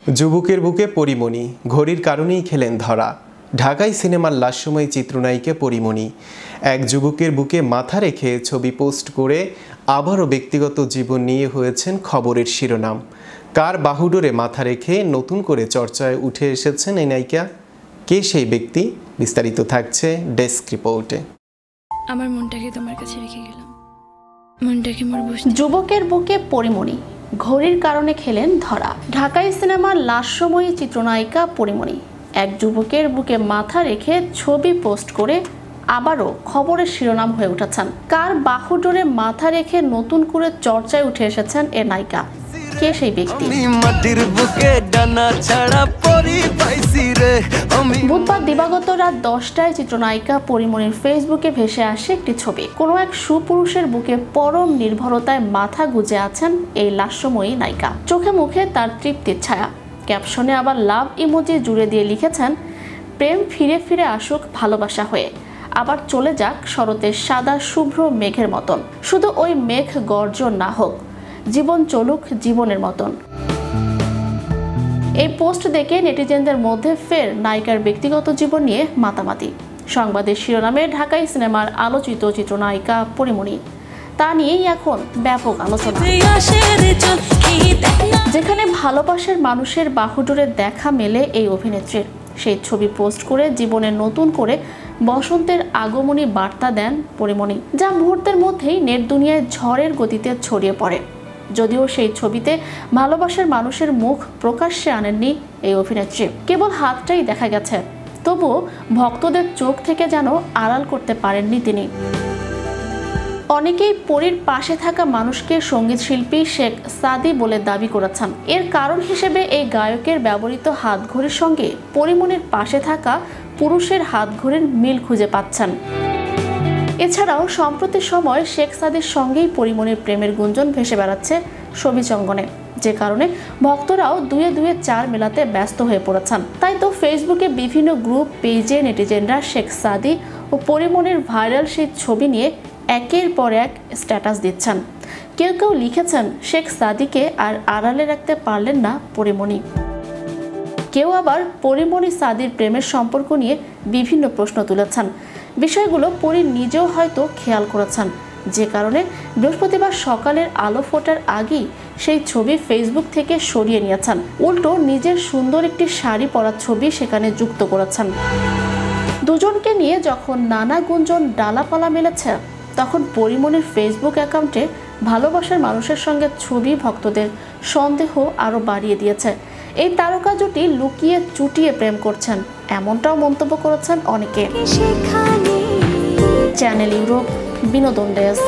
যুবকের বুকে পরিমণি, ঘড়ির কারণেই খেলেন ধরা। ঢাকায় সিনেমার লাস্যময়ী চিত্রনায়িকা পরিমণি এক যুবকের বুকে মাথা রেখে ছবি পোস্ট করে আবারও ব্যক্তিগত জীবন নিয়ে হয়েছেন খবরের শিরোনাম। কার বাহুডোরে মাথা রেখে নতুন করে চর্চায় উঠে এসেছেন এই নায়িকা? কে সেই ব্যক্তি? বিস্তারিত থাকছে ডেস্ক রিপোর্টে। আমার মনটাকে তোমার কাছে রেখে গেলাম, মনটাকে মোর বসে। যুবকের বুকে পরিমণি, ঘড়ির কারণে খেলেন ধরা। ঢাকাই সিনেমার লাস্যময়ী চিত্রনায়িকা পরিমণি এক যুবকের বুকে মাথা রেখে ছবি পোস্ট করে আবারও খবরের শিরোনাম হয়ে উঠেছেন। কার বাহুডোরে মাথা রেখে নতুন করে চর্চায় উঠে এসেছেন এ নায়িকা? কে সেই ব্যক্তি? বুধবার দিবাগত রাত 10টায় চিত্রনায়িকা পরিমণির ফেসবুকে ভেসে আসে একটি ছবি। কোনো এক সুপুরুষের বুকে পরম নির্ভরতায় মাথা গুজে আছেন এই লাস্যময়ী নায়িকা। চোখে মুখে তার তৃপ্তির ছায়া। ক্যাপশনে আবার লাভ ইমোজি জুড়ে দিয়ে লিখেছেন, প্রেম ফিরে ফিরে আসুক ভালোবাসা হয়ে, আবার চলে যাক শরতের সাদা শুভ্র মেঘের মতন। শুধু ওই মেঘ গর্জন না হোক, জীবন চলুক জীবনের মতন। এই পোস্ট দেখে নেটিজেনদের মধ্যে ফের নায়িকার ব্যক্তিগত জীবন নিয়ে মাতামাতি। সংবাদের শিরোনামে ঢাকাই সিনেমার আলোচিত চিত্রনায়িকা পরিমণি, তা নিয়েই এখন ব্যাপক আলোচনা। যেখানে ভালোবাসার মানুষের বাহুডোরে দেখা মেলে এই অভিনেত্রীর, সেই ছবি পোস্ট করে জীবনে নতুন করে বসন্তের আগমনী বার্তা দেন পরিমণি, যা মুহূর্তের মধ্যেই নেট দুনিয়ায় ঝড়ের গতিতে ছড়িয়ে পড়ে। যদিও সেই ছবিতে ভালোবাসার মানুষের মুখ প্রকাশ্যে আনেননি এই অভিনেত্রী, কেবল হাতটাই দেখা গেছে। তবুও ভক্তদের চোখ থেকে যেন আড়াল করতে পারেননি তিনি। অনেকেই পরীর পাশে থাকা মানুষকে সঙ্গীত শিল্পী শেখ সাদি বলে দাবি করেছেন। এর কারণ হিসেবে এই গায়কের ব্যবহৃত হাতঘড়ির সঙ্গে পরিমণির পাশে থাকা পুরুষের হাতঘড়ির মিল খুঁজে পাচ্ছেন। এছাড়াও সম্প্রতি সময় শেখ সাদির সঙ্গেই পরিমণির প্রেমের গুঞ্জন ভেসে বেড়াচ্ছে ছবিচঙ্গনে, যে কারণে ভক্তরাও দুয়ে দুয়ে চার মেলাতে ব্যস্ত হয়ে পড়েছেন। তাই তো ফেসবুকে বিভিন্ন গ্রুপ পেজে নেটিজেনরা শেখ সাদি ও পরিমণির ভাইরাল সেই ছবি নিয়ে একের পর এক স্ট্যাটাস দিচ্ছেন। কেউ কেউ লিখেছেন, শেখ সাদিকে আর আড়ালে রাখতে পারলেন না পরিমণি। কেউ আবার পরিমণি সাদির প্রেমের সম্পর্ক নিয়ে বিভিন্ন প্রশ্ন তুলেছেন। বিষয়গুলো পরি নিজেও হয়তো খেয়াল করেছেন, যে কারণে বৃহস্পতিবার সকালের আলো ফোটার আগেই সেই ছবি ফেসবুক থেকে সরিয়ে নিয়েছেন। উল্টো নিজের সুন্দর একটি শাড়ি পরার ছবি সেখানে যুক্ত করেছেন। দুজনকে নিয়ে যখন নানা গুঞ্জন ডালাপালা মেলেছে, তখন পরিমণির ফেসবুক অ্যাকাউন্টে ভালোবাসার মানুষের সঙ্গে ছবি ভক্তদের সন্দেহ আরও বাড়িয়ে দিয়েছে। এই তারকা জুটি লুকিয়ে চুটিয়ে প্রেম করছেন, এমনটাও মন্তব্য করেছেন অনেকে। চ্যানেল ইউরোপ, বিনোদন ডেস্ক।